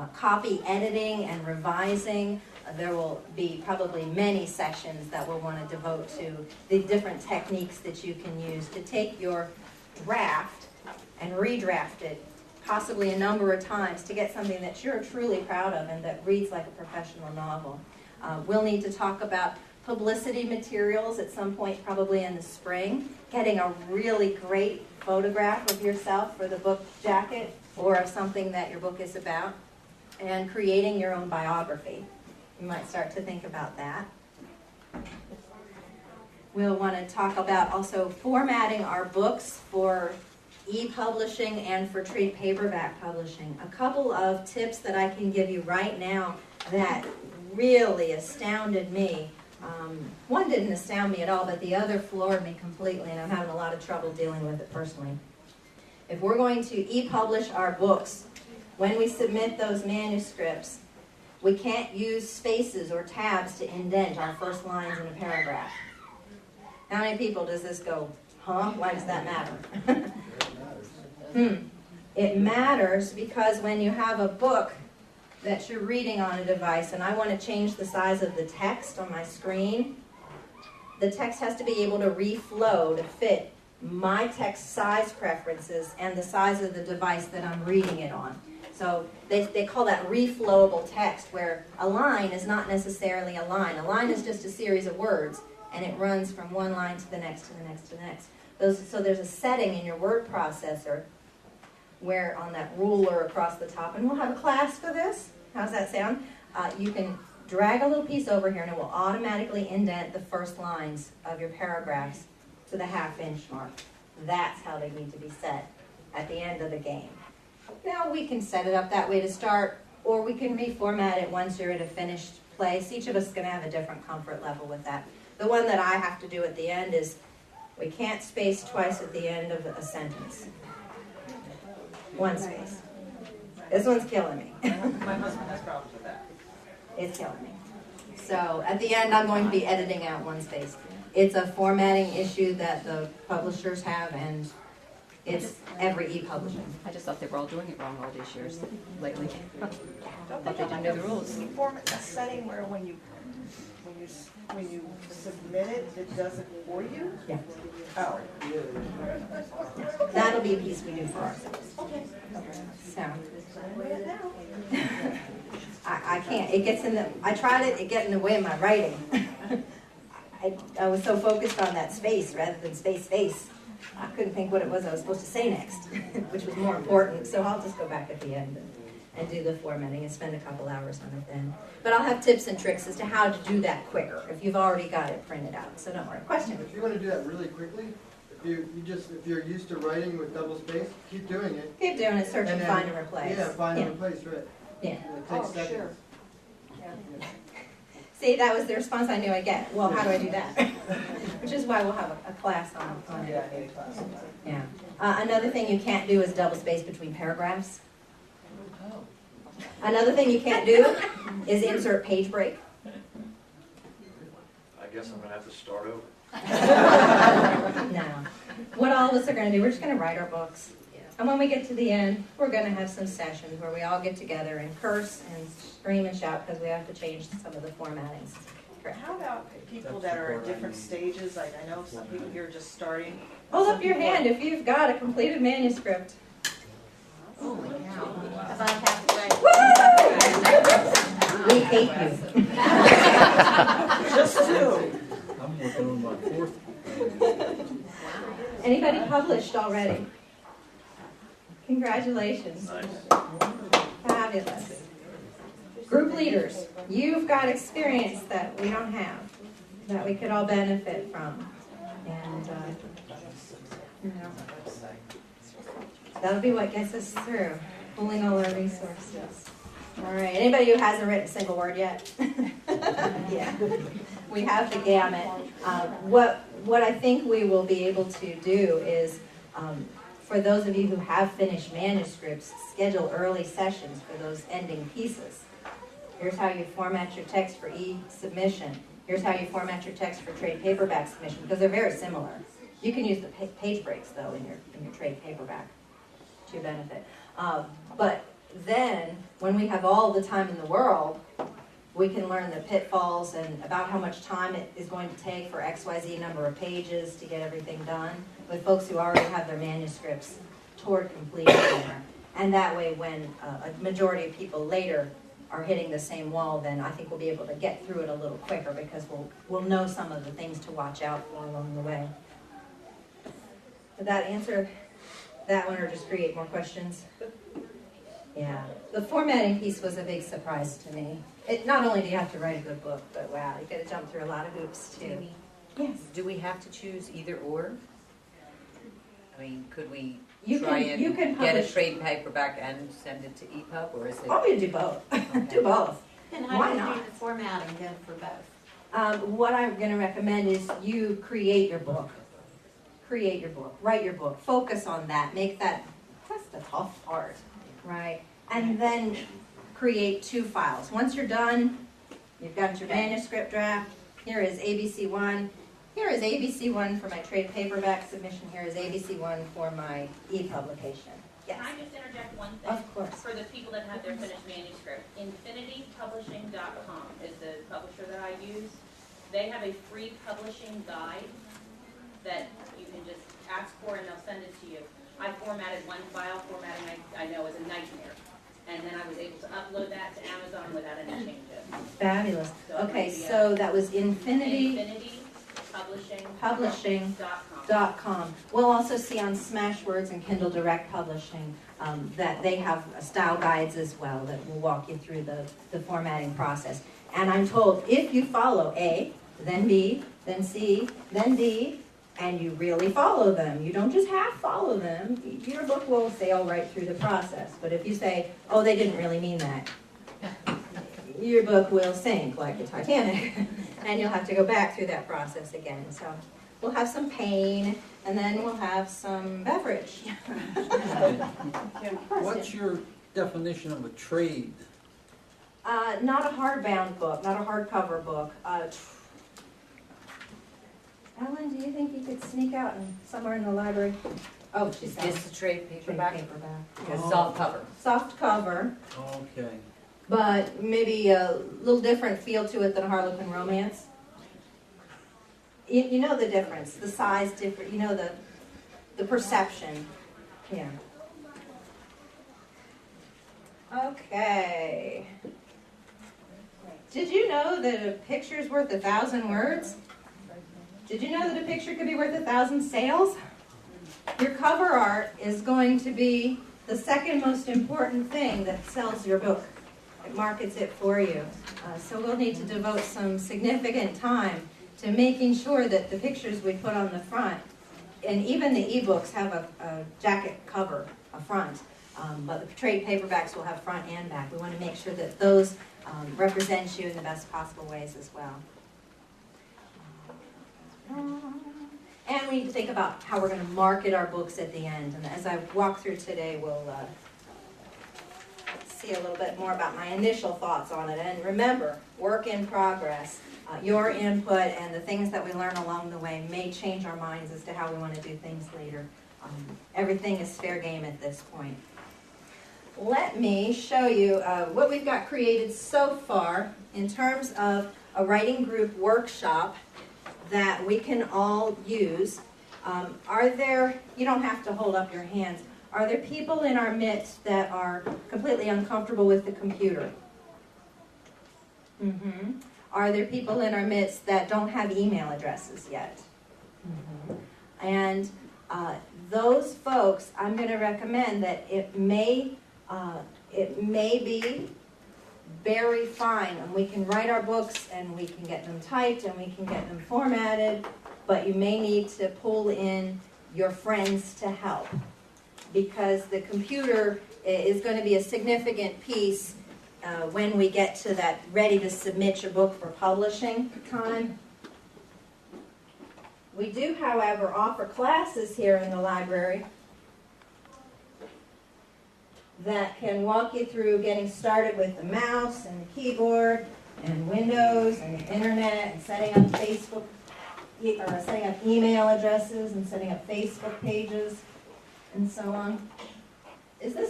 copy editing and revising. There will be probably many sections that we'll want to devote to the different techniques that you can use to take your draft and redraft it possibly a number of times to get something that you're truly proud of and that reads like a professional novel. We'll need to talk about publicity materials at some point, probably in the spring. Getting a really great photograph of yourself for the book jacket or of something that your book is about. And creating your own biography. You might start to think about that. We'll want to talk about also formatting our books for e-publishing and for trade paperback publishing. A couple of tips that I can give you right now that really astounded me. One didn't astound me at all, but the other floored me completely, and I'm having a lot of trouble dealing with it personally. If we're going to e-publish our books, when we submit those manuscripts, we can't use spaces or tabs to indent our first lines in a paragraph. How many people does this go, huh? Why does that matter? It matters because when you have a book that you're reading on a device and I want to change the size of the text on my screen, the text has to be able to reflow to fit my text size preferences and the size of the device that I'm reading it on. So they call that reflowable text, where a line is not necessarily a line. A line is just a series of words, and it runs from one line to the next, to the next, to the next. So there's a setting in your word processor where on that ruler across the top, and we'll have a class for this. How's that sound? You can drag a little piece over here, and it will automatically indent the first lines of your paragraphs to the half-inch mark. That's how they need to be set at the end of the game. Now we can set it up that way to start, or we can reformat it once you're at a finished place. Each of us is going to have a different comfort level with that. The one that I have to do at the end is we can't space twice at the end of a sentence. One space. This one's killing me. My husband has problems with that. It's killing me. So at the end, I'm going to be editing out one space. It's a formatting issue that the publishers have, and it's every e-publishing. I just thought they were all doing it wrong all these years lately. Don't But they didn't know the rules. Format a setting where when you submit it, it does it for you? Yeah. Oh. That'll be a piece we do for ourselves. Okay. So I can't. It gets in the. I tried it. It gets in the way of my writing. I was so focused on that space rather than space. I couldn't think what it was I was supposed to say next, which was more important. So I'll just go back at the end and do the formatting and spend a couple hours on it then. But I'll have tips and tricks as to how to do that quicker if you've already got it printed out. So don't worry. Question? If you want to do that really quickly, if you're used to writing with double space, keep doing it. Keep doing it. Search and then, find and replace. Yeah, find and replace, right. Yeah. It takes seconds. Sure. See, that was the response I knew I'd get. Well, how do I do that? Which is why we'll have a class on it. Yeah, I need a class. Yeah. Another thing you can't do is double space between paragraphs. Oh. Another thing you can't do is insert page break. I guess I'm going to have to start over. No. What all of us are going to do, we're just going to write our books. And when we get to the end, we're going to have some sessions where we all get together and curse and scream and shout because we have to change some of the formattings. How about people that are at different stages? Like I know some people here are just starting. Hold up your hand if you've got a completed manuscript. Holy cow. About halfway. We hate you. Just two. I'm working on my fourth. Anybody published already? Congratulations. Nice. Fabulous. Group leaders, you've got experience that we don't have, that we could all benefit from. And, that'll be what gets us through, pulling all our resources. All right, anybody who hasn't written a single word yet? Yeah, we have the gamut. What I think we will be able to do is, for those of you who have finished manuscripts, schedule early sessions for those ending pieces. Here's how you format your text for e-submission. Here's how you format your text for trade paperback submission, because they're very similar. You can use the page breaks, though, in your trade paperback to your benefit. But then, when we have all the time in the world, we can learn the pitfalls and about how much time it is going to take for XYZ number of pages to get everything done with folks who already have their manuscripts toward completion there. And that way, when a majority of people later are hitting the same wall, then I think we'll be able to get through it a little quicker because we'll know some of the things to watch out for along the way. Did that answer that one or just create more questions? Yeah. The formatting piece was a big surprise to me. Not only do you have to write a good book, but wow, you got to jump through a lot of hoops too. Amy, Yes. do we have to choose either or? I mean, could we You try can- you can and get a publish- trade paperback and send it to EPUB, or is it? I want you to do both. Do both. And Why how do you not? do the formatting then for both? What I'm going to recommend is you create your book. Create your book. Write your book. Focus on that. That's the tough part, right? And then create 2 files. Once you're done, you've got your manuscript draft. Here is ABC1. Here is ABC1 for my trade paperback submission. Here is ABC1 for my e-publication. Yes, Can I just interject one thing? of course. For the people that have their finished manuscript, infinitypublishing.com is the publisher that I use. They have a free publishing guide that you can just ask for and they'll send it to you. I formatted one file. Formatting, I know, is a nightmare. And then I was able to upload that to Amazon without any changes. Fabulous. So Okay, maybe, so that was infinitypublishing.com. We'll also see on Smashwords and Kindle Direct Publishing that they have style guides as well that will walk you through the formatting process. And I'm told if you follow A, then B, then C, then D, and you really follow them, you don't just half follow them, your book will sail right through the process. But if you say, oh, they didn't really mean that, your book will sink like the Titanic, and you'll have to go back through that process again. So we'll have some pain, and then we'll have some beverage. What's your definition of a trade? Not a hardbound book, not a hardcover book. Ellen, do you think you could sneak out and somewhere in the library? Oh, she's Is saying this a trade trade paperback? paperback. Because soft cover. Soft cover, Okay. but maybe a little different feel to it than Harlequin Romance. You know the difference, the size different, you know the perception. Yeah. Okay. Did you know that a picture's worth 1,000 words? Did you know that a picture could be worth 1,000 sales? Your cover art is going to be the second most important thing that sells your book. It markets it for you. So we'll need to devote some significant time to making sure that the pictures we put on the front, and even the ebooks have a jacket cover, a front, but the trade paperbacks will have front and back. We want to make sure that those represent you in the best possible ways as well. And we need to think about how we're going to market our books at the end. And as I walk through today, we'll see a little bit more about my initial thoughts on it. And remember, work in progress. Your input and the things that we learn along the way may change our minds as to how we want to do things later. Everything is fair game at this point. Let me show you what we've got created so far in terms of a writing group workshop that we can all use. You don't have to hold up your hands, are there people in our midst that are completely uncomfortable with the computer? Mm-hmm. Are there people in our midst that don't have email addresses yet? Mm-hmm. And those folks, I'm going to recommend that it may be very fine, and we can write our books and we can get them typed and we can get them formatted, but you may need to pull in your friends to help, because the computer is going to be a significant piece when we get to that ready to submit your book for publishing time. We do, however, offer classes here in the library that can walk you through getting started with the mouse and the keyboard and Windows and the internet and setting up Facebook, setting up email addresses and setting up Facebook pages and so on. Is this